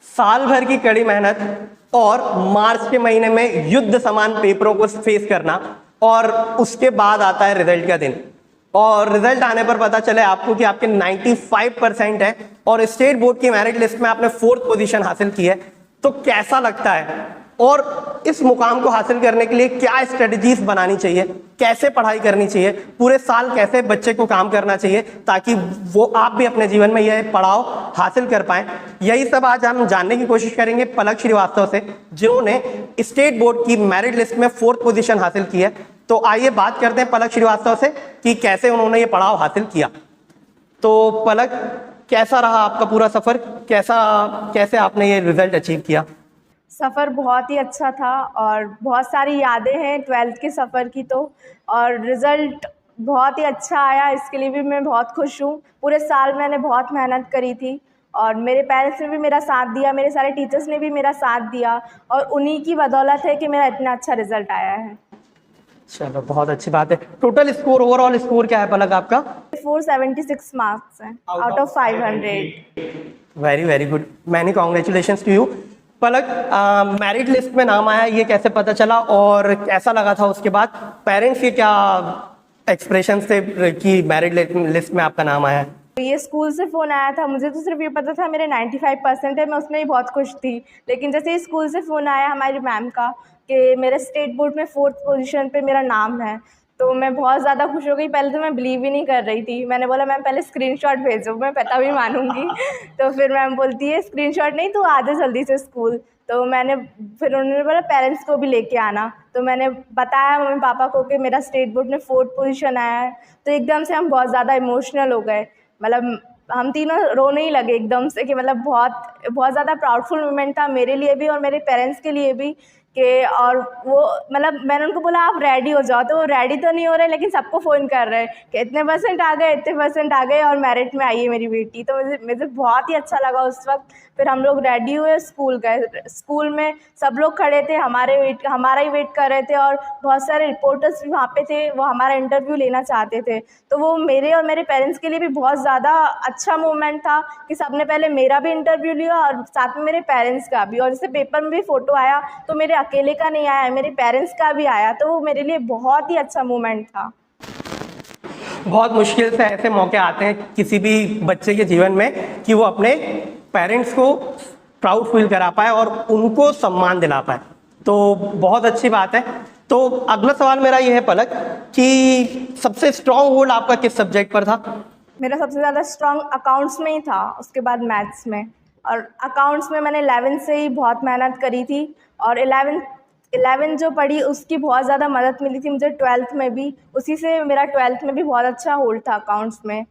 साल भर की कड़ी मेहनत और मार्च के महीने में युद्ध समान पेपरों को फेस करना, और उसके बाद आता है रिजल्ट का दिन, और रिजल्ट आने पर पता चले आपको कि आपके 95% है और स्टेट बोर्ड की मेरिट लिस्ट में आपने 4th पोजीशन हासिल की है, तो कैसा लगता है? और इस मुकाम को हासिल करने के लिए क्या स्ट्रेटजीज बनानी चाहिए, कैसे पढ़ाई करनी चाहिए, पूरे साल कैसे बच्चे को काम करना चाहिए ताकि वो आप भी अपने जीवन में यह पड़ाव हासिल कर पाएं, यही सब आज हम जानने की कोशिश करेंगे पलक श्रीवास्तव से, जिन्होंने स्टेट बोर्ड की मेरिट लिस्ट में 4th पोजीशन हासिल की है। तो आइए बात करते हैं पलक श्रीवास्तव से कि कैसे उन्होंने ये पड़ाव हासिल किया। तो पलक, कैसा रहा आपका पूरा सफर, कैसे आपने ये रिजल्ट अचीव किया? सफ़र बहुत ही अच्छा था और बहुत सारी यादें हैं 12th के सफ़र की, तो और रिज़ल्ट बहुत ही अच्छा आया, इसके लिए भी मैं बहुत खुश हूँ। पूरे साल मैंने बहुत मेहनत करी थी और मेरे पेरेंट्स ने भी मेरा साथ दिया, मेरे सारे टीचर्स ने भी मेरा साथ दिया, और उन्हीं की बदौलत है कि मेरा इतना अच्छा रिज़ल्ट आया है। चलो, बहुत अच्छी बात है। टोटल स्कोर, ओवरऑल स्कोर क्या है पलक आपका? 476 मार्क्स हैं out of 500। Very very good, many congratulations to you. Palak, merit list में नाम आया, ये कैसे पता चला और कैसा लगा था? उसके बाद पेरेंट्स के क्या एक्सप्रेशन थे कि मेरिट लिस्ट में आपका नाम आया है? ये स्कूल से फ़ोन आया था, मुझे तो सिर्फ ये पता था मेरे 95% है, मैं उसमें ही बहुत खुश थी। लेकिन जैसे ही स्कूल से फ़ोन आया हमारी मैम का कि मेरे स्टेट बोर्ड में 4th पोजीशन पे मेरा नाम है, तो मैं बहुत ज़्यादा खुश हो गई। पहले तो मैं बिलीव ही नहीं कर रही थी, मैंने बोला मैम पहले स्क्रीनशॉट भेजो, मैं पता भी मानूंगी। तो फिर मैम बोलती है स्क्रीनशॉट नहीं, तो आ जा जल्दी से स्कूल। तो फिर उन्होंने बोला पेरेंट्स को भी लेके आना, तो मैंने बताया मम्मी पापा को कि मेरा स्टेट बोर्ड में 4th पोजीशन आया है। तो एकदम से हम बहुत ज़्यादा इमोशनल हो गए, मतलब हम तीनों रोने ही लगे एकदम से कि मतलब बहुत बहुत ज़्यादा प्राउडफुल मोमेंट था मेरे लिए भी और मेरे पेरेंट्स के लिए भी। कि और वो मतलब मैंने उनको बोला आप रेडी हो जाओ, तो वो रेडी तो नहीं हो रहे लेकिन सबको फ़ोन कर रहे हैं कि इतने परसेंट आ गए, इतने परसेंट आ गए और मेरिट में आई है मेरी बेटी। तो मुझे बहुत ही अच्छा लगा उस वक्त। फिर हम लोग रेडी हुए, स्कूल गए। स्कूल में सब लोग खड़े थे, हमारा ही वेट कर रहे थे, और बहुत सारे रिपोर्टर्स भी वहाँ पे थे, वो हमारा इंटरव्यू लेना चाहते थे। तो वो मेरे और मेरे पेरेंट्स के लिए भी बहुत ज़्यादा अच्छा मोमेंट था कि सबने पहले मेरा भी इंटरव्यू लिया और साथ में मेरे पेरेंट्स का भी। और जैसे पेपर में भी फ़ोटो आया तो मेरे अकेले का नहीं आया, मेरे पेरेंट्स का भी आया, तो वो मेरे लिए बहुत ही अच्छा मोमेंट था। बहुत मुश्किल से ऐसे मौके आते हैं किसी भी बच्चे के जीवन में कि वो अपने पेरेंट्स को प्राउड फील करा पाए और उनको सम्मान दिला पाए, तो बहुत अच्छी बात है। तो अगला सवाल मेरा ये है पलक कि सबसे स्ट्रॉन्ग होल्ड आपका किस सब्जेक्ट पर था? मेरा सबसे ज़्यादा स्ट्रॉन्ग अकाउंट्स में ही था, उसके बाद मैथ्स में। और अकाउंट्स में मैंने 11th से ही बहुत मेहनत करी थी, और 11th जो पढ़ी उसकी बहुत ज़्यादा मदद मिली थी मुझे 12th में भी, उसी से मेरा 12th में भी बहुत अच्छा होल्ड था अकाउंट्स में।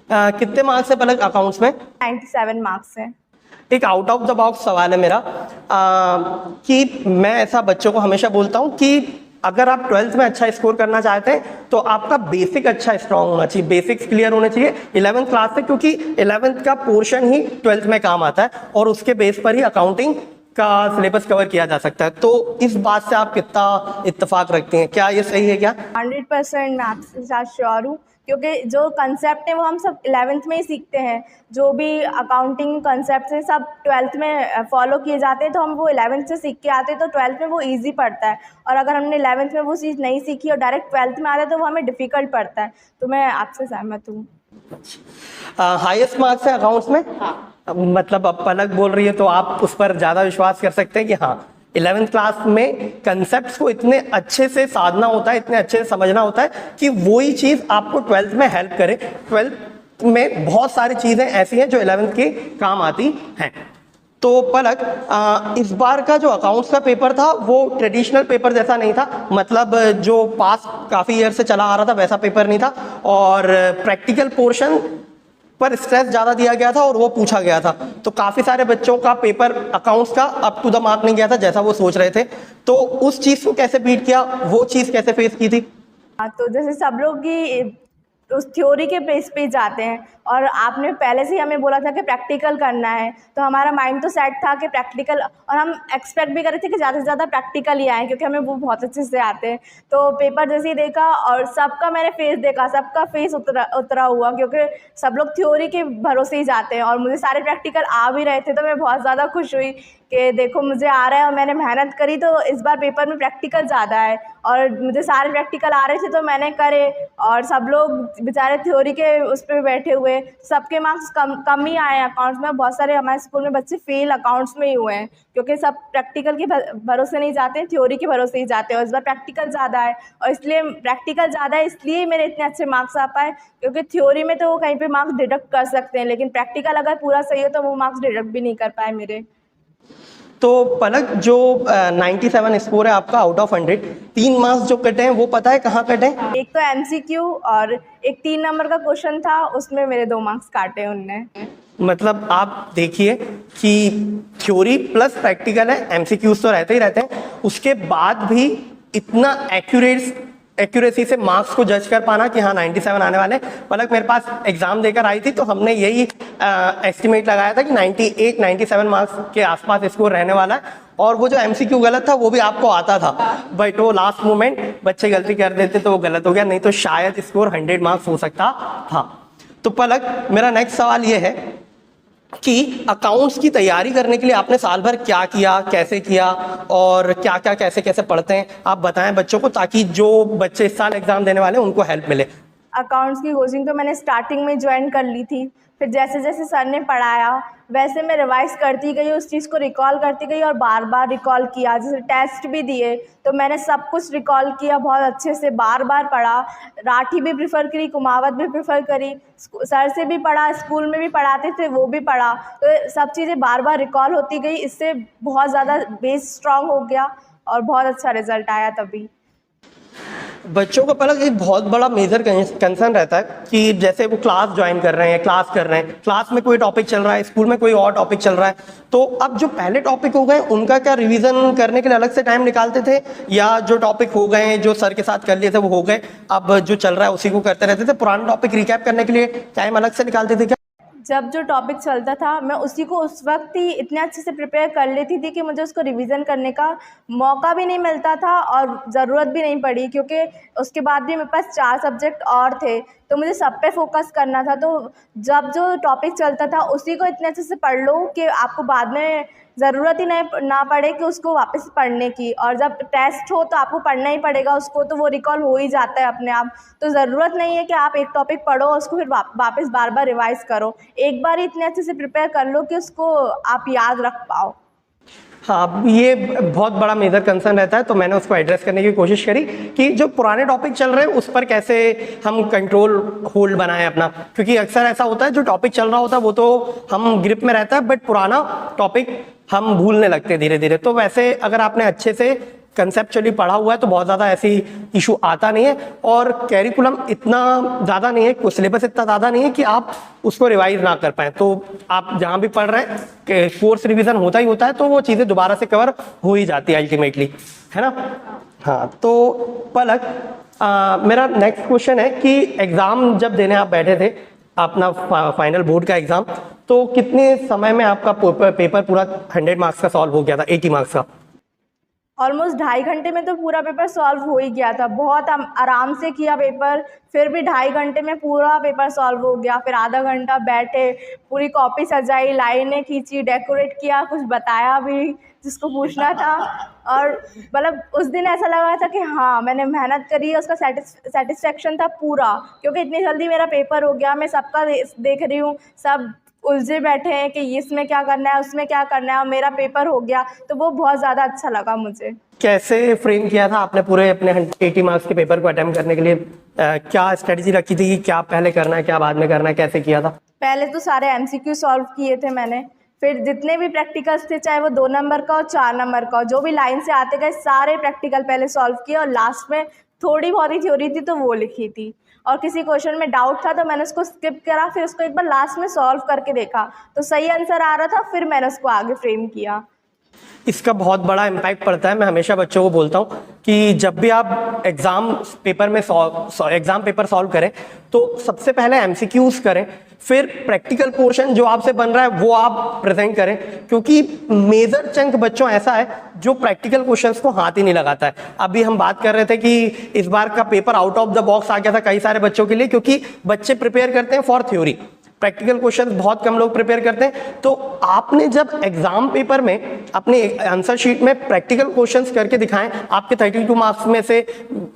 कितने मार्क्स है पलक अकाउंट्स में? 97 मार्क्स है। एक आउट ऑफ द बॉक्स सवाल है मेरा, कि मैं ऐसा बच्चों को हमेशा बोलता हूँ कि अगर आप 12th में अच्छा स्कोर करना चाहते हैं तो आपका बेसिक अच्छा स्ट्रांग होना चाहिए, बेसिक्स क्लियर होने चाहिए 11th क्लास से, क्योंकि 11th का पोर्शन ही 12th में काम आता है और उसके बेस पर ही अकाउंटिंग का सिलेबस कवर किया जा सकता है। तो इस बात से आप कितना इत्तेफाक रखते हैं, क्या ये सही है क्या? 100% मैं आपके साथ श्योर हूँ, क्योंकि जो कंसेप्ट है वो हम सब 11th में ही सीखते हैं। जो भी अकाउंटिंग कंसेप्ट है सब 12th में फॉलो किए जाते हैं, तो हम वो 11th से सीख के आते हैं, तो 12th में वो इजी पड़ता है। और अगर हमने 11th में वो चीज़ नहीं सीखी और डायरेक्ट 12th में आते तो वो हमें डिफ़िकल्ट पड़ता है। तो मैं आपसे सहमत हूँ। हाईएस्ट मार्क्स है अकाउंट्स में? हाँ। मतलब अब पलक बोल रही है तो आप उस पर ज्यादा विश्वास कर सकते हैं कि हाँ 11th क्लास में कंसेप्ट्स को इतने अच्छे से साधना होता है, इतने अच्छे से समझना होता है कि वही चीज आपको 12th में हेल्प करे। 12th में बहुत सारी चीजें ऐसी हैं जो 11th के काम आती हैं। तो पलक, इस बार का जो अकाउंट्स का पेपर था वो ट्रेडिशनल पेपर जैसा नहीं था, मतलब जो पास काफी ईयर से चला आ रहा था वैसा पेपर नहीं था, और प्रैक्टिकल पोर्शन पर स्ट्रेस ज्यादा दिया गया था और वो पूछा गया था। तो काफी सारे बच्चों का पेपर अकाउंट्स का अप टू द मार्क नहीं गया था जैसा वो सोच रहे थे, तो उस चीज को कैसे बीट किया, वो चीज कैसे फेस की थी? तो जैसे सब लोग की उस थ्योरी के बेस पे जाते हैं और आपने पहले से ही हमें बोला था कि प्रैक्टिकल करना है, तो हमारा माइंड तो सेट था कि प्रैक्टिकल, और हम एक्सपेक्ट भी कर रहे थे कि ज़्यादा से ज़्यादा प्रैक्टिकल ही आए क्योंकि हमें वो बहुत अच्छे से आते हैं। तो पेपर जैसे ही देखा और सबका मैंने फेस देखा, सबका फेस उतरा हुआ, क्योंकि सब लोग थ्योरी के भरोसे ही जाते हैं और मुझे सारे प्रैक्टिकल आ भी रहे थे, तो मैं बहुत ज़्यादा खुश हुई कि देखो मुझे आ रहा है और मैंने मेहनत करी, तो इस बार पेपर में प्रैक्टिकल ज़्यादा है और मुझे सारे प्रैक्टिकल आ रहे थे तो मैंने करे। और सब लोग बेचारे थ्योरी के उस पर बैठे हुए, सबके मार्क्स कम ही आए हैं अकाउंट्स में। बहुत सारे हमारे स्कूल में बच्चे फेल अकाउंट्स में ही हुए हैं क्योंकि सब प्रैक्टिकल के भरोसे नहीं जाते हैं, थ्योरी के भरोसे ही जाते हैं। और इस बार प्रैक्टिकल ज़्यादा है और इसलिए प्रैक्टिकल ज़्यादा है, इसलिए मेरे इतने अच्छे मार्क्स आ पाए, क्योंकि थ्योरी में तो वो कहीं पे मार्क्स डिडक्ट कर सकते हैं, लेकिन प्रैक्टिकल अगर पूरा सही हो तो वो मार्क्स डिडक्ट भी नहीं कर पाए मेरे। तो पलक, जो 97 स्कोर है आपका आउट ऑफ 100, 3 मार्क्स जो कटे हैं वो पता है कहाँ कटे हैं? एक तो एमसीक्यू और एक 3 नंबर का क्वेश्चन था, उसमें मेरे 2 मार्क्स काटे उनने। मतलब आप देखिए कि थ्योरी प्लस प्रैक्टिकल है, एमसीक्यूज तो रहते ही रहते हैं, उसके बाद भी इतना एक्यूरेसी से मार्क्स को जज कर पाना कि हाँ 97 आने वाले। पलक मेरे पास एग्जाम देकर आई थी तो हमने यही एस्टिमेट लगाया था कि 98-97 मार्क्स के आसपास स्कोर रहने वाला है, और वो जो एमसीक्यू गलत था वो भी आपको आता था, बट वो लास्ट मोमेंट बच्चे गलती कर देते तो वो गलत हो गया, नहीं तो शायद स्कोर 100 मार्क्स हो सकता था। तो पलक, मेरा नेक्स्ट सवाल ये है कि अकाउंट्स की तैयारी करने के लिए आपने साल भर क्या किया, कैसे किया, और क्या क्या कैसे कैसे पढ़ते हैं, आप बताएं बच्चों को, ताकि जो बच्चे इस साल एग्जाम देने वाले हैं उनको हेल्प मिले। अकाउंट्स की कोचिंग तो मैंने स्टार्टिंग में ज्वाइन कर ली थी, फिर जैसे जैसे सर ने पढ़ाया वैसे मैं रिवाइज करती गई, उस चीज़ को रिकॉल करती गई और बार बार रिकॉल किया। जैसे टेस्ट भी दिए तो मैंने सब कुछ रिकॉल किया, बहुत अच्छे से बार बार पढ़ा, राठी भी प्रेफर करी, कुमावत भी प्रेफर करी, सर से भी पढ़ा, स्कूल में भी पढ़ाते थे वो भी पढ़ा, तो सब चीज़ें बार बार रिकॉल होती गई, इससे बहुत ज़्यादा बेस स्ट्रांग हो गया और बहुत अच्छा रिजल्ट आया तभी। बच्चों को पहले एक बहुत बड़ा मेजर कंसर्न रहता है कि जैसे वो क्लास ज्वाइन कर रहे हैं, क्लास कर रहे हैं, क्लास में कोई टॉपिक चल रहा है, स्कूल में कोई और टॉपिक चल रहा है, तो अब जो पहले टॉपिक हो गए उनका क्या रिवीजन करने के लिए अलग से टाइम निकालते थे, या जो टॉपिक हो गए जो सर के साथ कर लिए थे वो हो गए, अब जो चल रहा है उसी को करते रहते थे, पुराना टॉपिक रिकैप करने के लिए टाइम अलग से निकालते थे क्या? जब जो टॉपिक चलता था मैं उसी को उस वक्त ही इतने अच्छे से प्रिपेयर कर लेती थी कि मुझे उसको रिवीजन करने का मौका भी नहीं मिलता था और ज़रूरत भी नहीं पड़ी, क्योंकि उसके बाद भी मेरे पास 4 सब्जेक्ट और थे तो मुझे सब पे फोकस करना था। तो जब जो टॉपिक चलता था उसी को इतने अच्छे से पढ़ लो कि आपको बाद में ज़रूरत ही नहीं ना पड़े कि उसको वापस पढ़ने की, और जब टेस्ट हो तो आपको पढ़ना ही पड़ेगा उसको, तो वो रिकॉल हो ही जाता है अपने आप। तो ज़रूरत नहीं है कि आप एक टॉपिक पढ़ो और उसको फिर वापस बार बार रिवाइज़ करो, एक बार ही इतने अच्छे से प्रिपेयर कर लो कि उसको आप याद रख पाओ। हाँ, ये बहुत बड़ा मेजर कंसर्न रहता है, तो मैंने उसको एड्रेस करने की कोशिश करी कि जो पुराने टॉपिक चल रहे हैं उस पर कैसे हम कंट्रोल होल्ड बनाएं अपना, क्योंकि अक्सर ऐसा होता है जो टॉपिक चल रहा होता है वो तो हम ग्रिप में रहता है, बट पुराना टॉपिक हम भूलने लगते हैं धीरे धीरे। तो वैसे अगर आपने अच्छे से कंसेप्चुअली पढ़ा हुआ है तो बहुत ज़्यादा ऐसी इशू आता नहीं है, और कैरिकुलम इतना ज़्यादा नहीं है, सिलेबस इतना ज़्यादा नहीं है कि आप उसको रिवाइज ना कर पाएँ। तो आप जहाँ भी पढ़ रहे हैं कोर्स रिवीजन होता ही होता है, तो वो चीज़ें दोबारा से कवर हो ही जाती है अल्टीमेटली, है ना? हाँ, तो पलक, मेरा नेक्स्ट क्वेश्चन है कि एग्ज़ाम जब देने आप बैठे थे अपना फाइनल बोर्ड का एग्ज़ाम, तो कितने समय में आपका पेपर पूरा 100 मार्क्स का सॉल्व हो गया था, 80 मार्क्स का? ऑलमोस्ट 2.5 घंटे में तो पूरा पेपर सॉल्व हो ही गया था, बहुत आराम से किया पेपर, फिर भी 2.5 घंटे में पूरा पेपर सॉल्व हो गया। फिर आधा घंटा बैठे, पूरी कॉपी सजाई, लाइनें खींची, डेकोरेट किया, कुछ बताया भी जिसको पूछना था, और मतलब उस दिन ऐसा लगा था कि हाँ मैंने मेहनत करी है, उसका सेटिस्फेक्शन था पूरा, क्योंकि इतनी जल्दी मेरा पेपर हो गया। मैं सबका देख रही हूँ, सब उलझे बैठे हैं कि इसमें क्या करना है, उसमें क्या करना है, और मेरा पेपर हो गया, तो वो बहुत ज़्यादा अच्छा लगा मुझे। कैसे फ्रेम किया था आपने पूरे अपने 80 मार्क्स के पेपर को अटेम्प्ट करने के लिए? क्या स्ट्रेटजी रखी थी कि क्या पहले करना है, क्या बाद में करना है, कैसे किया था? पहले तो सारे एमसीक्यू सॉल्व किए थे मैंने, फिर जितने भी प्रैक्टिकल्स थे, चाहे वो 2 नंबर का और 4 नंबर का, जो भी लाइन से आते गए सारे प्रैक्टिकल पहले सॉल्व किए, और लास्ट में थोड़ी बहुत ही थ्योरी थी तो वो लिखी थी, और किसी क्वेश्चन में डाउट था तो मैंने उसको स्किप करा, फिर उसको एक बार लास्ट में सॉल्व करके देखा तो सही आंसर आ रहा था, फिर मैंने उसको आगे फ्रेम किया। इसका बहुत बड़ा इम्पैक्ट पड़ता है। मैं हमेशा बच्चों को बोलता हूँ कि जब भी आप एग्जाम पेपर सॉल्व करें तो सबसे पहले एमसीक्यूज करें, फिर प्रैक्टिकल पोर्शन जो आपसे बन रहा है वो आप प्रेजेंट करें, क्योंकि मेजर चंक बच्चों ऐसा है जो प्रैक्टिकल क्वेश्चंस को हाथ ही नहीं लगाता है। अभी हम बात कर रहे थे कि इस बार का paper out of the box आ गया था कई सारे बच्चों के लिए, क्योंकि बच्चे प्रिपेयर करते हैं फॉर थ्योरी, प्रैक्टिकल क्वेश्चन बहुत कम लोग प्रिपेयर करते हैं। तो आपने जब एग्जाम पेपर में अपने आंसर शीट में प्रैक्टिकल क्वेश्चंस करके दिखाएं, आपके 32 मार्क्स में से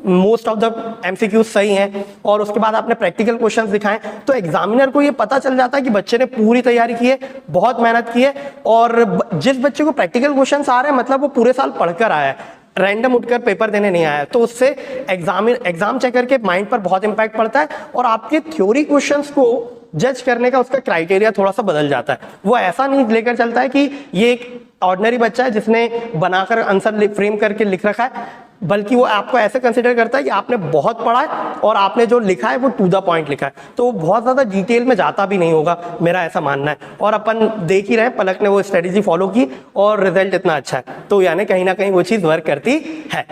मोस्ट ऑफ द एमसीक्यूज सही हैं, और उसके बाद आपने प्रैक्टिकल क्वेश्चंस दिखाएं, तो एग्जामिनर को ये पता चल जाता है कि बच्चे ने पूरी तैयारी की है, बहुत मेहनत की है। और जिस बच्चे को प्रैक्टिकल क्वेश्चंस आ रहे हैं मतलब वो पूरे साल पढ़कर आया है, रैंडम उठकर पेपर देने नहीं आया, तो उससे एग्जाम चेकर के माइंड पर बहुत इंपैक्ट पड़ता है और आपके थ्योरी क्वेश्चंस को जज करने का उसका क्राइटेरिया थोड़ा सा बदल जाता है। वो ऐसा नहीं लेकर चलता है कि ये एक ऑर्डिनरी बच्चा है जिसने बनाकर आंसर फ्रेम करके लिख रखा है, बल्कि वो आपको ऐसे कंसिडर करता है कि आपने बहुत पढ़ा है और आपने जो लिखा है वो टू द पॉइंट लिखा है, तो वो बहुत ज्यादा डिटेल में जाता भी नहीं होगा, मेरा ऐसा मानना है। और अपन देख ही रहे हैं पलक ने वो स्ट्रेटेजी फॉलो की और रिजल्ट इतना अच्छा है, तो यानी कहीं ना कहीं वो चीज वर्क करती है।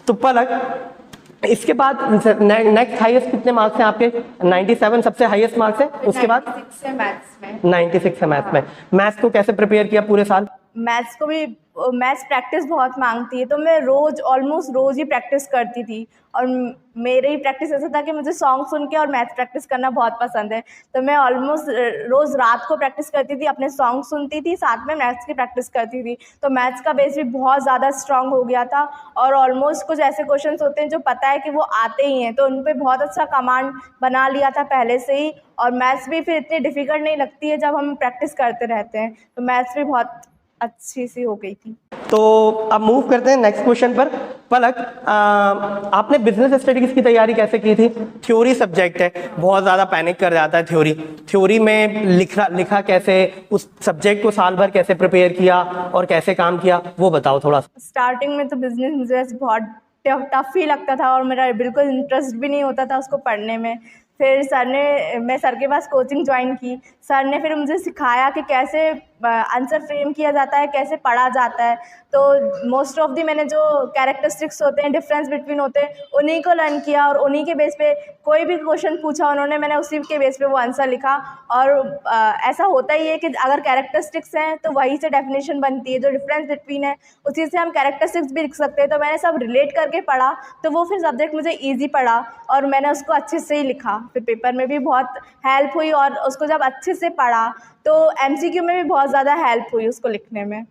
तो पलक, इसके बाद नेक्स्ट हाईएस्ट कितने मार्क्स हैं आपके? 97 सबसे हाईएस्ट मार्क्स है। उसके बाद 96 है मैथ्स में। 96 है मैथ्स में। मैथ्स को कैसे प्रिपेयर किया पूरे साल? मैथ्स को भी मैथ्स प्रैक्टिस बहुत मांगती है, तो मैं ऑलमोस्ट रोज ही प्रैक्टिस करती थी। और मेरी प्रैक्टिस ऐसा था कि मुझे सॉन्ग सुन के और मैथ्स प्रैक्टिस करना बहुत पसंद है, तो मैं ऑलमोस्ट रोज रात को प्रैक्टिस करती थी, अपने सॉन्ग सुनती थी, साथ में मैथ्स की प्रैक्टिस करती थी। तो मैथ्स का बेस भी बहुत ज़्यादा स्ट्रांग हो गया था और ऑलमोस्ट कुछ ऐसे क्वेश्चंस होते हैं जो पता है कि वो आते ही हैं, तो उन पर बहुत अच्छा कमांड बना लिया था पहले से ही। और मैथ्स भी फिर इतनी डिफ़िकल्ट नहीं लगती है जब हम प्रैक्टिस करते रहते हैं, तो मैथ्स भी बहुत अच्छी सी हो गई थी। तो अब मूव करते हैं नेक्स्ट क्वेश्चन पर। पलक, आपने बिजनेस स्टडीज की तैयारी कैसे की थी? थ्योरी सब्जेक्ट है, बहुत ज़्यादा पैनिक कर जाता है थ्योरी में लिखा कैसे, उस सब्जेक्ट को साल भर कैसे प्रिपेयर किया और कैसे काम किया, वो बताओ थोड़ा सा। स्टार्टिंग में तो बिजनेस मुझे बहुत टफ ही लगता था और मेरा बिल्कुल इंटरेस्ट भी नहीं होता था उसको पढ़ने में। फिर मैं सर के पास कोचिंग ज्वाइन की। सर ने फिर मुझे सिखाया कि कैसे आंसर फ्रेम किया जाता है, कैसे पढ़ा जाता है। तो मोस्ट ऑफ दी मैंने जो कैरेक्टरिस्टिक्स होते हैं, डिफरेंस बिटवीन होते हैं, उन्हीं को लर्न किया और उन्हीं के बेस पे कोई भी क्वेश्चन पूछा उन्होंने, मैंने उसी के बेस पे वो आंसर लिखा। और ऐसा होता ही है कि अगर कैरेक्टरिस्टिक्स हैं तो वहीं से डेफिनेशन बनती है, जो डिफरेंस बिटवीन है उसी से हम कैरेक्टरिस्टिक्स भी लिख सकते हैं। तो मैंने सब रिलेट करके पढ़ा, तो वो फिर सब्जेक्ट मुझे ईजी पड़ा और मैंने उसको अच्छे से ही लिखा। फिर पेपर में भी बहुत हेल्प हुई और उसको जब अच्छे से पढ़ा तो एमसीक्यू में भी बहुत ज़्यादा हेल्प हुई उसको लिखने में।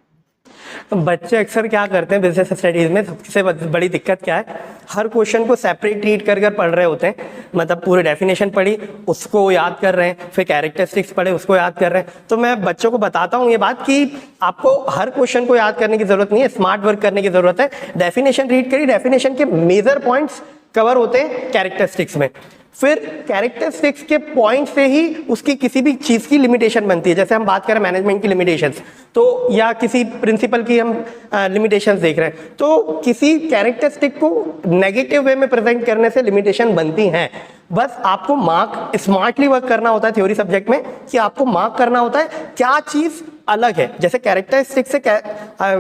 बच्चे अक्सर क्या करते हैं बिजनेस स्टडीज में, सबसे बड़ी दिक्कत क्या है, हर क्वेश्चन को सेपरेट ट्रीट कर पढ़ रहे होते हैं। मतलब पूरी डेफिनेशन पढ़ी उसको याद कर रहे हैं, फिर कैरेक्टरिस्टिक्स पढ़े उसको याद कर रहे हैं। तो मैं बच्चों को बताता हूँ ये बात कि आपको हर क्वेश्चन को याद करने की जरूरत नहीं है, स्मार्ट वर्क करने की जरूरत है। डेफिनेशन रीड करिए, डेफिनेशन के मेजर पॉइंट्स कवर होते हैं कैरेक्टरिस्टिक्स में, फिर कैरेक्टरिस्टिक्स के पॉइंट से ही उसकी किसी भी चीज की लिमिटेशन बनती है। जैसे हम बात करें मैनेजमेंट की लिमिटेशंस, तो या किसी प्रिंसिपल की हम लिमिटेशंस देख रहे हैं, तो किसी कैरेक्टरिस्टिक को नेगेटिव वे में प्रेजेंट करने से लिमिटेशन बनती हैं। बस आपको मार्क स्मार्टली वर्क करना होता है थ्योरी सब्जेक्ट में, कि आपको मार्क करना होता है क्या चीज अलग है। जैसे कैरेक्टरिस्टिक्स से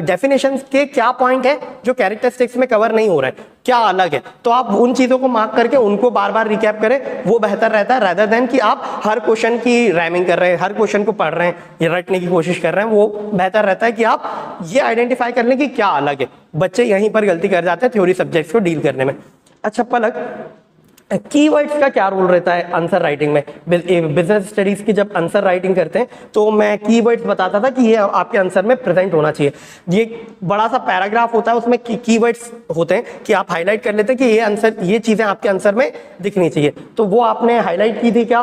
डेफिनेशन के क्या पॉइंट है जो कैरेक्टरिस्टिक्स में कवर नहीं हो रहा है, क्या अलग है, तो आप उन चीजों को मार्क करके उनको बार बार रिकैप करें, वो बेहतर रहता है रादर देन कि आप हर क्वेश्चन की रैमिंग कर रहे हैं, हर क्वेश्चन को पढ़ रहे हैं या रटने की कोशिश कर रहे हैं। वो बेहतर रहता है कि आप ये आइडेंटिफाई कर लें कि क्या अलग है। बच्चे यहीं पर गलती कर जाते हैं थ्योरी सब्जेक्ट्स को डील करने में। अच्छा पलक, कीवर्ड्स का क्या रोल रहता है आंसर राइटिंग में? बिजनेस स्टडीज की जब आंसर राइटिंग करते हैं तो मैं कीवर्ड्स बताता था कि ये आपके आंसर में प्रेजेंट होना चाहिए। ये बड़ा सा पैराग्राफ होता है, उसमें कीवर्ड्स होते हैं कि आप हाईलाइट कर लेते हैं कि ये चीजें आपके आंसर में दिखनी चाहिए। तो वो आपने हाईलाइट की थी क्या,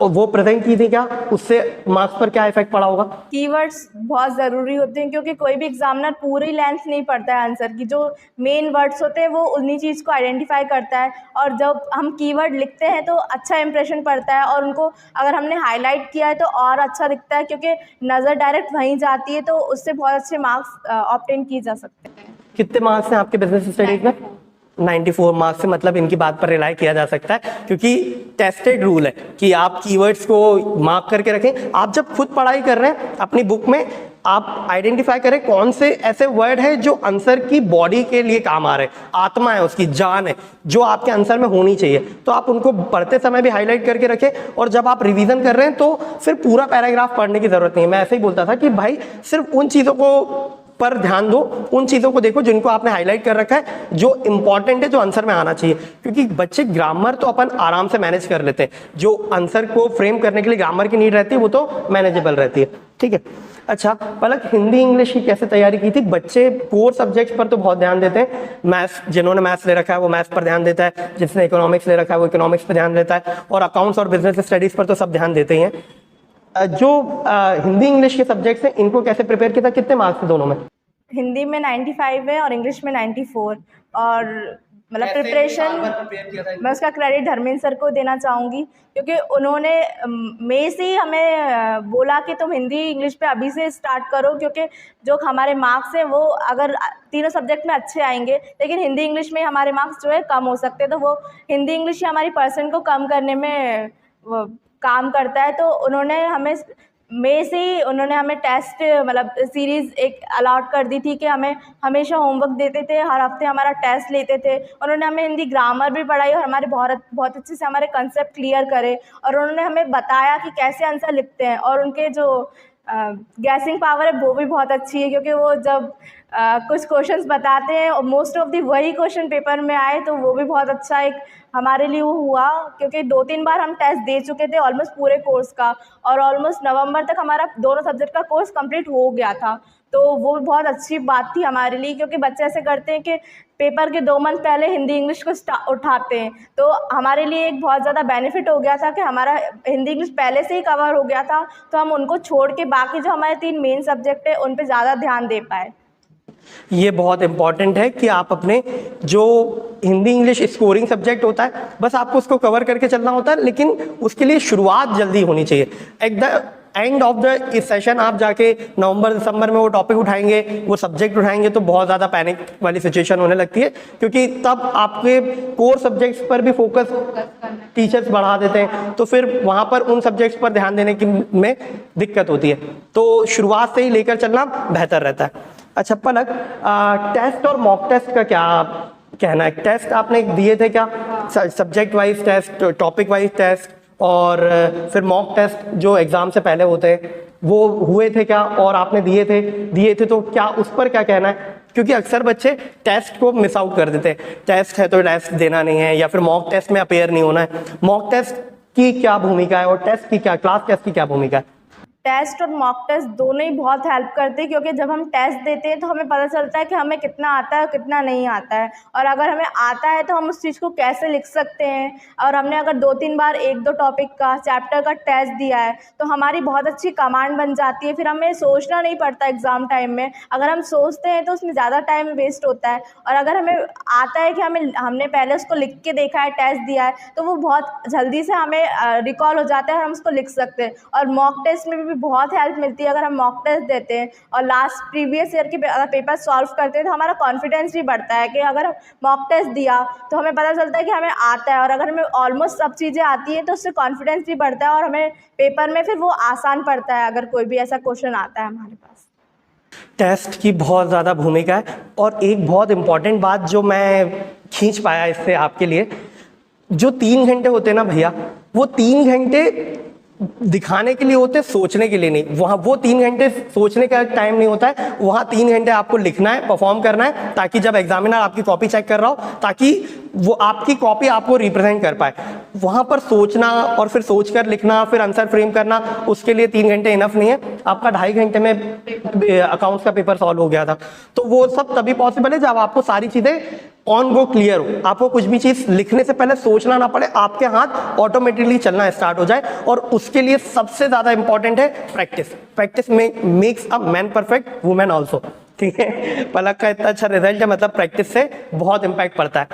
वो प्रेजेंट की थी क्या, उससे मार्क्स पर क्या इफेक्ट पड़ा होगा? कीवर्ड्स बहुत ज़रूरी होते हैं क्योंकि कोई भी एग्जामिनर पूरी लेंथ नहीं पढ़ता है आंसर की, जो मेन वर्ड्स होते हैं वो उन्हीं चीज़ को आइडेंटिफाई करता है। और जब हम कीवर्ड लिखते हैं तो अच्छा इंप्रेशन पड़ता है और उनको अगर हमने हाईलाइट किया है तो और अच्छा दिखता है, क्योंकि नज़र डायरेक्ट वहीं जाती है, तो उससे बहुत अच्छे मार्क्स ऑब्टेन किए जा सकते हैं। कितने मार्क्स हैं आपके बिजनेस स्टडीज में? 94 मार्क्स से, मतलब इनकी बात पर रिलाई किया जा सकता है क्योंकि टेस्टेड रूल है कि आप कीवर्ड्स को मार्क करके रखें। आप जब खुद पढ़ाई कर रहे हैं अपनी बुक में आप आइडेंटिफाई करें कौन से ऐसे वर्ड है जो आंसर की बॉडी के लिए काम आ रहे हैं, आत्मा है, उसकी जान है, जो आपके आंसर में होनी चाहिए। तो आप उनको पढ़ते समय भी हाईलाइट करके रखें, और जब आप रिवीजन कर रहे हैं तो फिर पूरा पैराग्राफ पढ़ने की जरूरत नहीं है। मैं ऐसे ही बोलता था कि भाई सिर्फ उन चीज़ों को पर ध्यान दो, उन चीज़ों को देखो जिनको आपने हाईलाइट कर रखा है, जो इंपॉर्टेंट है, जो आंसर में आना चाहिए। क्योंकि बच्चे ग्रामर तो अपन आराम से मैनेज कर लेते हैं, जो आंसर को फ्रेम करने के लिए ग्रामर की नीड रहती है वो तो मैनेजेबल रहती है। ठीक है, अच्छा पलक, हिंदी इंग्लिश की कैसे तैयारी की थी? बच्चे कोर सब्जेक्ट्स पर तो बहुत ध्यान देते हैं। मैथ्स, जिन्होंने मैथ्स ले रखा है वो मैथ्स पर ध्यान देता है, जिसने इकोनॉमिक्स ले रखा है वो इकोनॉमिक्स पर ध्यान देता है, और अकाउंट्स और बिजनेस स्टडीज पर तो सब ध्यान देते ही हैं। जो हिंदी इंग्लिश के सब्जेक्ट्स हैं इनको कैसे प्रिपेयर किया था? कितने मार्क्स थे दोनों में? हिंदी में 95 है और इंग्लिश में 94। और मतलब प्रिपरेशन मैं उसका क्रेडिट धर्मेंद्र सर को देना चाहूँगी, क्योंकि उन्होंने मई से ही हमें बोला कि तुम हिंदी इंग्लिश पे अभी से स्टार्ट करो, क्योंकि जो हमारे मार्क्स हैं वो अगर तीनों सब्जेक्ट में अच्छे आएंगे, लेकिन हिंदी इंग्लिश में हमारे मार्क्स जो है कम हो सकते हैं, तो वो हिंदी इंग्लिश ही हमारी परसेंट को कम करने में वो काम करता है। तो उन्होंने हमें मई से ही उन्होंने हमें टेस्ट मतलब सीरीज़ एक अलॉट कर दी थी कि हमें हमेशा होमवर्क देते थे, हर हफ्ते हमारा टेस्ट लेते थे। उन्होंने हमें हिंदी ग्रामर भी पढ़ाई और हमारे बहुत अच्छे से हमारे कंसेप्ट क्लियर करे, और उन्होंने हमें बताया कि कैसे आंसर लिखते हैं। और उनके जो गैसिंग पावर है वो भी बहुत अच्छी है, क्योंकि वो जब कुछ क्वेश्चंस बताते हैं और मोस्ट ऑफ दी वही क्वेश्चन पेपर में आए, तो वो भी बहुत अच्छा एक हमारे लिए वो हुआ, क्योंकि 2-3 बार हम टेस्ट दे चुके थे ऑलमोस्ट पूरे कोर्स का, और ऑलमोस्ट नवंबर तक हमारा दोनों सब्जेक्ट का कोर्स कंप्लीट हो गया था। तो वो बहुत अच्छी बात थी हमारे लिए, क्योंकि बच्चे ऐसे करते हैं कि पेपर के 2 मंथ पहले हिंदी इंग्लिश को उठाते हैं। तो हमारे लिए एक बहुत ज़्यादा बेनिफिट हो गया था कि हमारा हिंदी इंग्लिश पहले से ही कवर हो गया था, तो हम उनको छोड़ के बाकी जो हमारे 3 मेन सब्जेक्ट है उन पर ज़्यादा ध्यान दे पाए। ये बहुत इंपॉर्टेंट है कि आप अपने जो हिंदी इंग्लिश स्कोरिंग सब्जेक्ट होता है बस आपको उसको कवर करके चलना होता है, लेकिन उसके लिए शुरुआत जल्दी होनी चाहिए। At the end of the इस सेशन आप जाके नवंबर दिसंबर में वो टॉपिक उठाएंगे, वो सब्जेक्ट उठाएंगे, तो बहुत ज़्यादा पैनिक वाली सिचुएशन होने लगती है, क्योंकि तब आपके कोर सब्जेक्ट्स पर भी फोकस टीचर्स बढ़ा देते हैं, तो फिर वहाँ पर उन सब्जेक्ट्स पर ध्यान देने की में दिक्कत होती है। तो शुरुआत से ही लेकर चलना बेहतर रहता है। अच्छा पलक, टेस्ट और मॉक टेस्ट का क्या कहना है? टेस्ट आपने दिए थे क्या? Subject wise test, topic wise test, और फिर मॉक टेस्ट जो एग्जाम से पहले होते हैं वो हुए थे क्या? और आपने दिए थे तो क्या उस पर क्या कहना है? क्योंकि अक्सर बच्चे टेस्ट को मिस आउट कर देते हैं, टेस्ट है तो टेस्ट देना नहीं है, या फिर मॉक टेस्ट में अपेयर नहीं होना है। मॉक टेस्ट की क्या भूमिका है और टेस्ट की क्या, क्लास टेस्ट की क्या भूमिका है? टेस्ट और मॉक टेस्ट दोनों ही बहुत हेल्प करते हैं, क्योंकि जब हम टेस्ट देते हैं तो हमें पता चलता है कि हमें कितना आता है और कितना नहीं आता है, और अगर हमें आता है तो हम उस चीज़ को कैसे लिख सकते हैं। और हमने अगर 2-3 बार 1-2 टॉपिक का चैप्टर का टेस्ट दिया है तो हमारी बहुत अच्छी कमांड बन जाती है, फिर हमें सोचना नहीं पड़ता एग्ज़ाम टाइम में। अगर हम सोचते हैं तो उसमें ज़्यादा टाइम वेस्ट होता है, और अगर हमें आता है कि हमने पहले उसको लिख के देखा है, टेस्ट दिया है, तो वो बहुत जल्दी से हमें रिकॉल हो जाता है और हम उसको लिख सकते हैं। और मॉक टेस्ट में भी बहुत हेल्प मिलती है अगर हम मॉक टेस्ट देते हैं और लास्ट प्रीवियस ईयर के अगर पेपर सॉल्व करते हैं, तो हमारा कॉन्फिडेंस भी बढ़ता है कि अगर हम मॉक टेस्ट दिया तो हमें पता चलता है कि हमें आता है, और अगर हमें ऑलमोस्ट सब चीज़ें आती हैं तो उससे कॉन्फिडेंस भी बढ़ता है और हमें पेपर में फिर वो आसान पड़ता है अगर कोई भी ऐसा क्वेश्चन आता है हमारे पास। टेस्ट की बहुत ज़्यादा भूमिका है। और एक बहुत इंपॉर्टेंट बात जो मैं खींच पाया इससे आपके लिए, जो 3 घंटे होते हैं ना भैया, वो 3 घंटे दिखाने के लिए होते हैं, सोचने के लिए नहीं। वहाँ वो 3 घंटे सोचने का टाइम नहीं होता है, वहाँ 3 घंटे आपको लिखना है, परफॉर्म करना है, ताकि जब एग्जामिनर आपकी कॉपी चेक कर रहा हो, ताकि वो आपकी कॉपी आपको रिप्रेजेंट कर पाए। वहाँ पर सोचना और फिर सोचकर लिखना, फिर आंसर फ्रेम करना, उसके लिए 3 घंटे इनफ नहीं है। आपका 2.5 घंटे में अकाउंट्स का पेपर सॉल्व हो गया था। तो वो सब तभी पॉसिबल है जब आपको सारी चीज़ें ऑन गो क्लियर हो, आपको कुछ भी चीज़ लिखने से पहले सोचना ना पड़े, आपके हाथ ऑटोमेटिकली चलना स्टार्ट हो जाए। और उसके लिए सबसे ज़्यादा इंपॉर्टेंट है practice. Practice makes a man perfect, women also. ठीक है, पलक का इतना अच्छा रिजल्ट है, मतलब प्रैक्टिस से बहुत इंपैक्ट पड़ता है।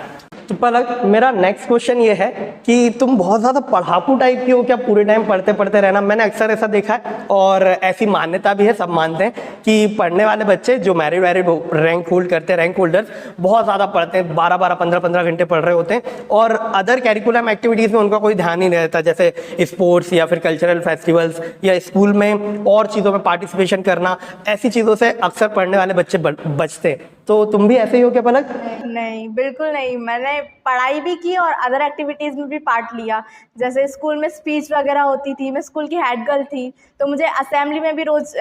तो पलक, मेरा नेक्स्ट क्वेश्चन ये है कि तुम बहुत ज़्यादा पढ़ाकू टाइप की हो क्या, पूरे टाइम पढ़ते पढ़ते रहना? मैंने अक्सर ऐसा देखा है और ऐसी मान्यता भी है, सब मानते हैं कि पढ़ने वाले बच्चे जो मैरिड रैंक होल्ड करते हैं, रैंक होल्डर्स, बहुत ज़्यादा पढ़ते हैं, 12-12, 15-15 घंटे पढ़ रहे होते हैं और अदर कैरिकुलम एक्टिविटीज़ में उनका कोई ध्यान ही नहीं रहता, जैसे स्पोर्ट्स या फिर कल्चरल फेस्टिवल्स या स्कूल में और चीज़ों में पार्टिसिपेशन करना, ऐसी चीज़ों से अक्सर पढ़ने वाले बच्चे बचते हैं। तो तुम भी ऐसे ही हो क्या पलक? नहीं, बिल्कुल नहीं। मैंने पढ़ाई भी की और अदर एक्टिविटीज़ में भी पार्ट लिया। जैसे स्कूल में स्पीच वगैरह होती थी, मैं स्कूल की हेड गर्ल थी, तो मुझे असेंबली में भी रोज़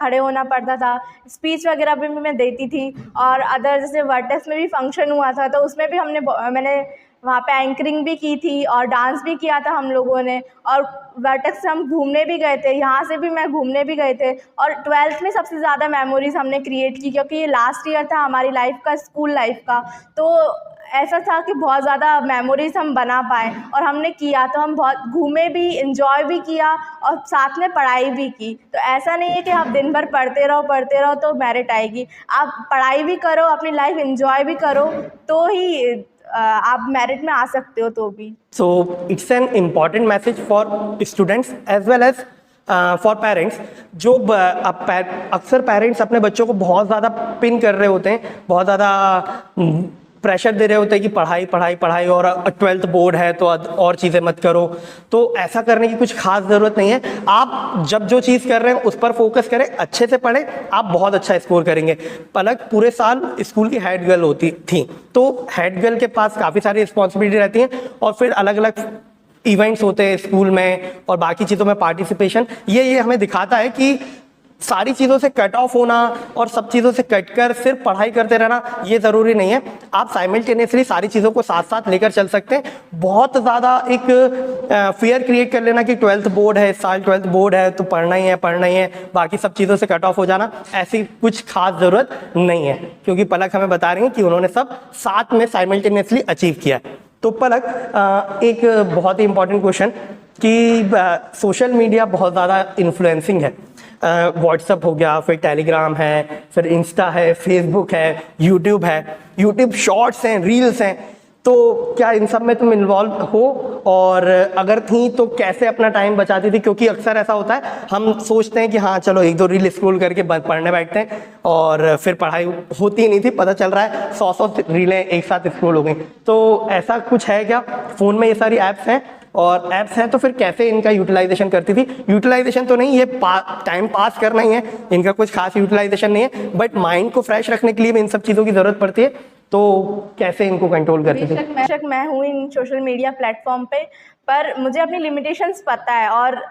खड़े होना पड़ता था। स्पीच वगैरह भी मैं देती थी और अदर जैसे वर्टेक्स में भी फंक्शन हुआ था, तो उसमें भी मैंने वहाँ पे एंकरिंग भी की थी और डांस भी किया था हम लोगों ने। और वर्टेक्स से हम घूमने भी गए थे, यहाँ से भी मैं घूमने भी गए थे। और 12th में सबसे ज़्यादा मेमोरीज़ हमने क्रिएट की, क्योंकि ये लास्ट ईयर था हमारी लाइफ का, स्कूल लाइफ का। तो ऐसा था कि बहुत ज़्यादा मेमोरीज़ हम बना पाए और हमने किया, तो हम बहुत घूमे भी, एंजॉय भी किया और साथ में पढ़ाई भी की। तो ऐसा नहीं है कि आप दिन भर पढ़ते रहो तो मेरिट आएगी। आप पढ़ाई भी करो, अपनी लाइफ एंजॉय भी करो, तो ही आप मेरिट में आ सकते हो। तो भी So it's an important message for students as well as for parents, जो अक्सर पेरेंट्स अपने बच्चों को बहुत ज़्यादा पिन कर रहे होते हैं, बहुत ज़्यादा प्रेशर दे रहे होते हैं कि पढ़ाई पढ़ाई पढ़ाई और 12th बोर्ड है तो और चीज़ें मत करो। तो ऐसा करने की कुछ खास ज़रूरत नहीं है। आप जब जो चीज़ कर रहे हैं उस पर फोकस करें, अच्छे से पढ़ें, आप बहुत अच्छा स्कोर करेंगे। पलक पूरे साल स्कूल की हेड गर्ल होती थी, तो हेड गर्ल के पास काफ़ी सारी रिस्पॉन्सिबिलिटी रहती है और फिर अलग अलग इवेंट्स होते हैं स्कूल में और बाकी चीज़ों में पार्टिसिपेशन। ये हमें दिखाता है कि सारी चीज़ों से कट ऑफ होना और सब चीज़ों से कट कर सिर्फ पढ़ाई करते रहना ये ज़रूरी नहीं है। आप साइमल्टेनियसली सारी चीज़ों को साथ साथ लेकर चल सकते हैं। बहुत ज़्यादा एक फियर क्रिएट कर लेना कि 12th बोर्ड है, इस साल 12th बोर्ड है तो पढ़ना ही है, बाकी सब चीज़ों से कट ऑफ हो जाना, ऐसी कुछ खास ज़रूरत नहीं है, क्योंकि पलक हमें बता रही है कि उन्होंने सब साथ में साइमल्टेनियसली अचीव किया है। तो पलक, एक बहुत ही इंपॉर्टेंट क्वेश्चन कि सोशल मीडिया बहुत ज़्यादा इन्फ्लुएंसिंग है। व्हाट्सअप हो गया, फिर टेलीग्राम है, फिर इंस्टा है, फेसबुक है, यूट्यूब है, यूट्यूब शॉर्ट्स हैं, रील्स हैं, तो क्या इन सब में तुम इन्वॉल्व हो? और अगर थी तो कैसे अपना टाइम बचाती थी? क्योंकि अक्सर ऐसा होता है, हम सोचते हैं कि हाँ चलो 1-2 रील स्क्रॉल करके पढ़ने बैठते हैं और फिर पढ़ाई होती नहीं थी, पता चल रहा है 100 रीलें एक साथ स्क्रॉल हो गई। तो ऐसा कुछ है क्या? फ़ोन में ये सारी ऐप्स हैं और ऐप्स हैं, तो फिर कैसे इनका यूटिलाइजेशन करती थी? यूटिलाइजेशन तो नहीं, ये टाइम पास करना ही है, इनका कुछ खास यूटिलाइजेशन नहीं है, बट माइंड को फ्रेश रखने के लिए भी इन सब चीज़ों की ज़रूरत पड़ती है। तो कैसे इनको कंट्रोल करती थी? बेशक मैं हूँ इन सोशल मीडिया प्लेटफॉर्म पे, पर मुझे अपनी लिमिटेशंस पता है और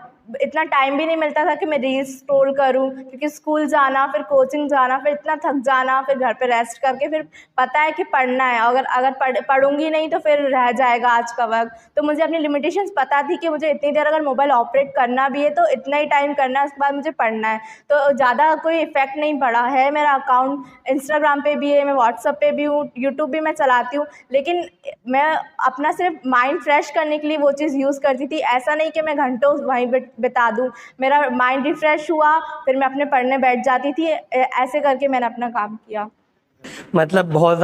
इतना टाइम भी नहीं मिलता था कि मैं रील्स स्क्रॉल करूं, क्योंकि स्कूल जाना, फिर कोचिंग जाना, फिर इतना थक जाना, फिर घर पे रेस्ट करके फिर पता है कि पढ़ना है, अगर पढ़ूंगी नहीं तो फिर रह जाएगा आज का वक्त। तो मुझे अपनी लिमिटेशंस पता थी कि मुझे इतनी देर अगर मोबाइल ऑपरेट करना भी है तो इतना ही टाइम करना है, उसके बाद मुझे पढ़ना है। तो ज़्यादा कोई इफेक्ट नहीं पड़ा है। मेरा अकाउंट इंस्टाग्राम पे भी है, मैं व्हाट्सअप पे भी हूँ, यूट्यूब भी मैं चलाती हूँ, लेकिन मैं अपना सिर्फ माइंड फ्रेश करने के लिए वो चीज़ यूज़ करती थी। ऐसा नहीं कि मैं घंटों वहीं बिता दूँ। मेरा माइंड रिफ्रेश हुआ, फिर मैं अपने पढ़ने बैठ जाती थी। ऐसे करके मैंने अपना काम किया। मतलब बहुत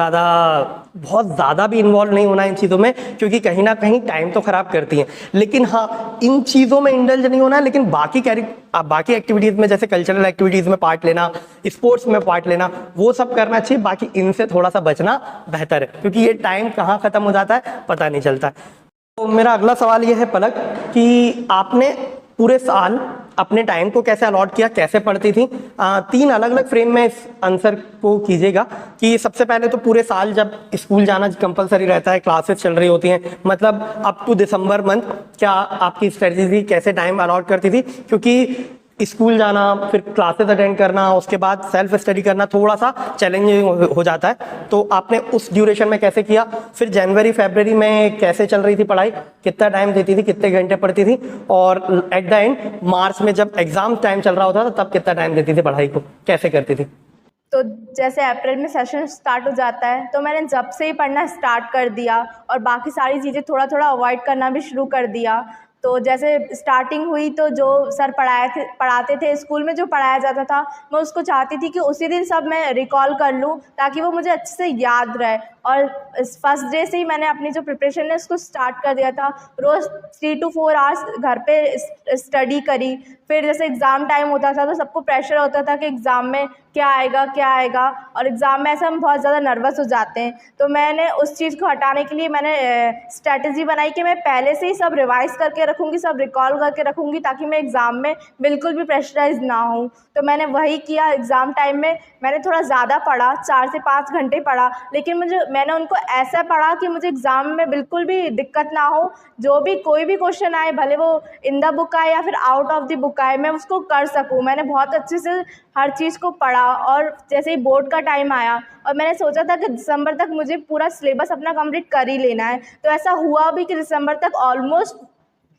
ज़्यादा भी इन्वॉल्व नहीं होना इन चीज़ों में, क्योंकि कहीं ना कहीं टाइम तो ख़राब करती हैं। लेकिन हाँ, इन चीज़ों में इंडल्ज नहीं होना, लेकिन बाकी एक्टिविटीज़ में, जैसे कल्चरल एक्टिविटीज़ में पार्ट लेना, स्पोर्ट्स में पार्ट लेना, वो सब करना चाहिए। बाकी इनसे थोड़ा सा बचना बेहतर है, क्योंकि ये टाइम कहाँ ख़त्म हो जाता है पता नहीं चलता। तो मेरा अगला सवाल ये है पलक कि आपने पूरे साल अपने टाइम को कैसे अलॉट किया, कैसे पढ़ती थी? 3 अलग अलग फ्रेम में इस आंसर को कीजिएगा कि सबसे पहले तो पूरे साल जब स्कूल जाना कंपलसरी रहता है, क्लासेस चल रही होती हैं, मतलब अप टू दिसंबर मंथ, क्या आपकी स्ट्रेटजी कैसे टाइम अलॉट करती थी? क्योंकि स्कूल जाना, फिर क्लासेस अटेंड करना, उसके बाद सेल्फ स्टडी करना थोड़ा सा चैलेंजिंग हो जाता है, तो आपने उस ड्यूरेशन में कैसे किया? फिर जनवरी फरवरी में कैसे चल रही थी पढ़ाई, कितना टाइम देती थी, कितने घंटे पढ़ती थी? और एट द एंड मार्च में जब एग्जाम टाइम चल रहा होता था तब कितना टाइम देती थी पढ़ाई को, कैसे करती थी? तो जैसे अप्रैल में सेशन स्टार्ट हो जाता है, तो मैंने जब से ही पढ़ना स्टार्ट कर दिया और बाकी सारी चीज़ें थोड़ा थोड़ा अवॉइड करना भी शुरू कर दिया। तो जैसे स्टार्टिंग हुई तो जो सर पढ़ाते थे स्कूल में, जो पढ़ाया जाता था, मैं उसको चाहती थी कि उसी दिन सब मैं रिकॉल कर लूँ, ताकि वो मुझे अच्छे से याद रहे। और इस फर्स्ट डे से ही मैंने अपनी जो प्रिपरेशन है उसको स्टार्ट कर दिया था। रोज़ 3 to 4 आवर्स घर पे स्टडी करी। फिर जैसे एग्ज़ाम टाइम होता था तो सबको प्रेशर होता था कि एग्ज़ाम में क्या आएगा, और एग्ज़ाम में ऐसे हम बहुत ज़्यादा नर्वस हो जाते हैं। तो मैंने उस चीज़ को हटाने के लिए मैंने स्ट्रैटेजी बनाई कि मैं पहले से ही सब रिवाइज़ करके रखूँगी, सब रिकॉल करके रखूँगी, ताकि मैं एग्ज़ाम में बिल्कुल भी प्रेशराइज़ ना हूँ। तो मैंने वही किया। एग्ज़ाम टाइम में मैंने थोड़ा ज़्यादा पढ़ा, 4 से 5 घंटे पढ़ा, लेकिन मैंने उनको ऐसा पढ़ा कि मुझे एग्ज़ाम में बिल्कुल भी दिक्कत ना हो। जो भी कोई भी क्वेश्चन आए, भले वो इन द बुक आए या फिर आउट ऑफ द बुक आए, मैं उसको कर सकूँ। मैंने बहुत अच्छे से हर चीज़ को पढ़ा, और जैसे ही बोर्ड का टाइम आया और मैंने सोचा था कि दिसंबर तक मुझे पूरा सिलेबस अपना कंप्लीट कर ही लेना है, तो ऐसा हुआ भी कि दिसंबर तक ऑलमोस्ट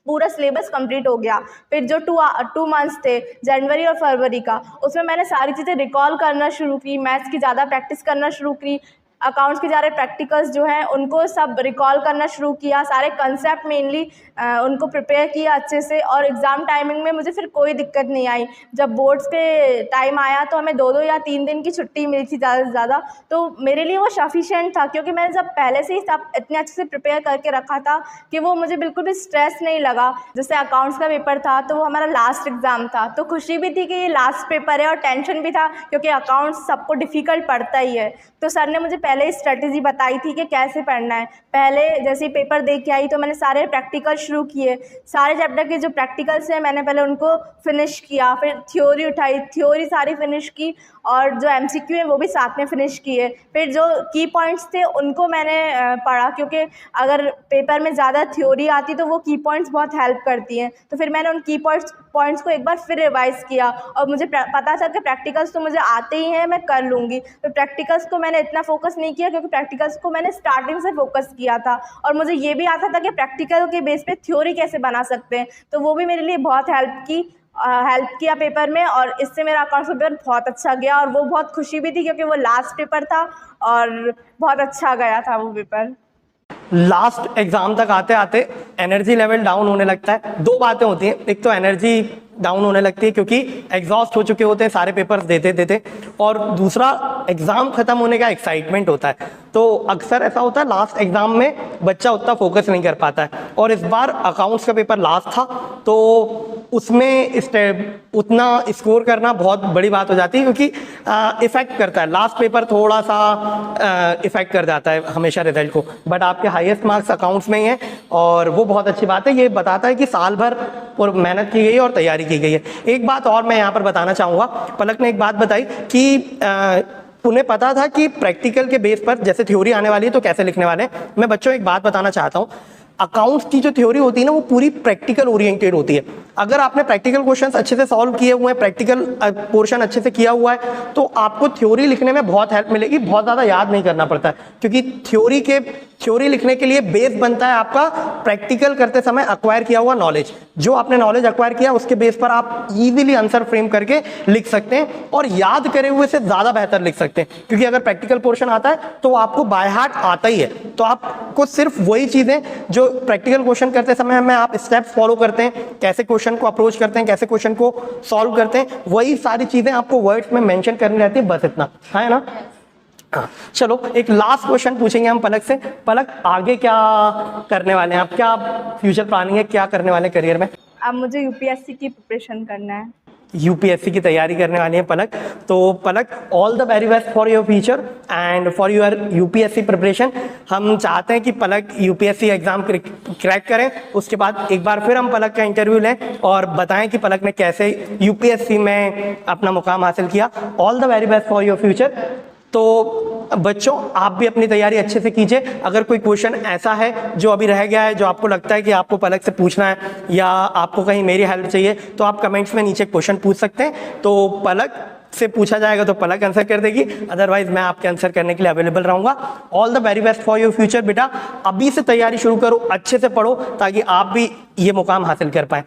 पूरा सिलेबस कंप्लीट हो गया। फिर जो 2 मंथ्स थे, जनवरी और फरवरी का, उसमें मैंने सारी चीज़ें रिकॉल करना शुरू की, मैथ्स की ज़्यादा प्रैक्टिस करना शुरू की, अकाउंट्स के सारे प्रैक्टिकल्स जो हैं उनको सब रिकॉल करना शुरू किया, सारे कंसेप्ट मेनली उनको प्रिपेयर किया अच्छे से। और एग्ज़ाम टाइमिंग में मुझे फिर कोई दिक्कत नहीं आई। जब बोर्ड्स के टाइम आया तो हमें 2-2 या 3 दिन की छुट्टी मिली थी ज़्यादा से ज़्यादा, तो मेरे लिए वो सफिशिएंट था, क्योंकि मैंने जब पहले से ही सब इतने अच्छे से प्रिपेयर करके रखा था कि वो मुझे बिल्कुल भी स्ट्रेस नहीं लगा। जैसे अकाउंट्स का पेपर था तो वो हमारा लास्ट एग्ज़ाम था, तो खुशी भी थी कि ये लास्ट पेपर है, और टेंशन भी था क्योंकि अकाउंट्स सबको डिफ़िकल्ट पड़ता ही है। तो सर ने मुझे पहले ही स्ट्रेटेजी बताई थी कि कैसे पढ़ना है। पहले जैसे ही पेपर दे के आई तो मैंने सारे प्रैक्टिकल शुरू किए। सारे चैप्टर के जो प्रैक्टिकल्स हैं मैंने पहले उनको फिनिश किया, फिर थ्योरी उठाई, थ्योरी सारी फिनिश की, और जो MCQ हैं वो भी साथ में फिनिश किए। फिर जो की पॉइंट्स थे उनको मैंने पढ़ा, क्योंकि अगर पेपर में ज़्यादा थ्योरी आती तो वो की पॉइंट्स बहुत हेल्प करती हैं। तो फिर मैंने उन की पॉइंट्स को एक बार फिर रिवाइज़ किया, और मुझे पता था कि प्रैक्टिकल्स तो मुझे आते ही हैं, मैं कर लूँगी। तो प्रैक्टिकल्स को मैंने इतना फोकस नहीं किया, क्योंकि प्रैक्टिकल्स को मैंने स्टार्टिंग से फोकस किया था, और मुझे ये भी आता था कि प्रैक्टिकल के बेस पे थ्योरी कैसे बना सकते हैं। तो वो भी मेरे लिए बहुत हेल्प किया पेपर में, और इससे मेरा अकाउंट्स पेपर बहुत अच्छा गया। और वो बहुत खुशी भी थी क्योंकि वो लास्ट पेपर था और बहुत अच्छा गया था वो पेपर। लास्ट एग्जाम तक आते आते एनर्जी लेवल डाउन होने लगता है। 2 बातें होती हैं, एक तो एनर्जी डाउन होने लगती है क्योंकि एग्जॉस्ट हो चुके होते हैं सारे पेपर्स देते देते, और दूसरा एग्जाम खत्म होने का एक्साइटमेंट होता है। तो अक्सर ऐसा होता है लास्ट एग्जाम में बच्चा उतना फोकस नहीं कर पाता है, और इस बार अकाउंट्स का पेपर लास्ट था तो उसमें उतना स्कोर करना बहुत बड़ी बात हो जाती है, क्योंकि इफेक्ट करता है लास्ट पेपर, थोड़ा सा इफेक्ट कर जाता है हमेशा रिजल्ट को। बट आपके हाईएस्ट मार्क्स अकाउंट्स में ही हैं, और वो बहुत अच्छी बात है। ये बताता है कि साल भर मेहनत की गई है और तैयारी की गई है। एक बात और मैं यहाँ पर बताना चाहूँगा, पलक ने एक बात बताई कि उन्हें पता था कि प्रैक्टिकल के बेस पर जैसे थ्योरी आने वाली है तो कैसे लिखने वाले हैं। मैं बच्चों एक बात बताना चाहता हूँ, अकाउंट्स की जो थ्योरी होती है ना वो पूरी प्रैक्टिकल ओरिएंटेड होती है। अगर आपने प्रैक्टिकल क्वेश्चंस अच्छे से सॉल्व किए हुए हैं, प्रैक्टिकल पोर्शन अच्छे से किया हुआ है, तो आपको थ्योरी लिखने में बहुत हेल्प मिलेगी। बहुत ज़्यादा याद नहीं करना पड़ता है, क्योंकि थ्योरी लिखने के लिए बेस बनता है आपका प्रैक्टिकल करते समय अक्वायर किया हुआ नॉलेज। जो आपने नॉलेज अक्वायर किया उसके बेस पर आप इजीली आंसर फ्रेम करके लिख सकते हैं, और याद करे हुए से ज़्यादा बेहतर लिख सकते हैं। क्योंकि अगर प्रैक्टिकल पोर्शन आता है तो आपको बाय हार्ट आता ही है, तो आपको सिर्फ वही चीज़ें जो प्रैक्टिकल क्वेश्चन करते समय में आप स्टेप्स फॉलो करते हैं, कैसे क्वेश्चन को अप्रोच करते हैं, कैसे क्वेश्चन को सॉल्व करते हैं, वही सारी चीजें आपको वर्ड्स में मेंशन करनी रहती है, बस इतना है ना। हाँ, चलो एक लास्ट क्वेश्चन पूछेंगे हम पलक से। पलक, आगे क्या करने वाले हैं आप, क्या फ्यूचर प्लानिंग है, क्या करने वाले करियर में? अब मुझे UPSC की प्रिपरेशन करना है। UPSC की तैयारी करने वाली है पलक। तो Palak, all the very best for your future and for your UPSC preparation. हम चाहते हैं कि पलक UPSC एग्जाम क्रैक करें, उसके बाद एक बार फिर हम पलक का इंटरव्यू लें और बताएं कि पलक ने कैसे UPSC में अपना मुकाम हासिल किया। All the very best for your future. तो बच्चों, आप भी अपनी तैयारी अच्छे से कीजिए। अगर कोई क्वेश्चन ऐसा है जो अभी रह गया है, जो आपको लगता है कि आपको पलक से पूछना है, या आपको कहीं मेरी हेल्प चाहिए, तो आप कमेंट्स में नीचे क्वेश्चन पूछ सकते हैं। तो पलक से पूछा जाएगा तो पलक आंसर कर देगी, अदरवाइज मैं आपके आंसर करने के लिए अवेलेबल रहूंगा। All the very best for your future बेटा। अभी से तैयारी शुरू करो, अच्छे से पढ़ो, ताकि आप भी ये मुकाम हासिल कर पाए।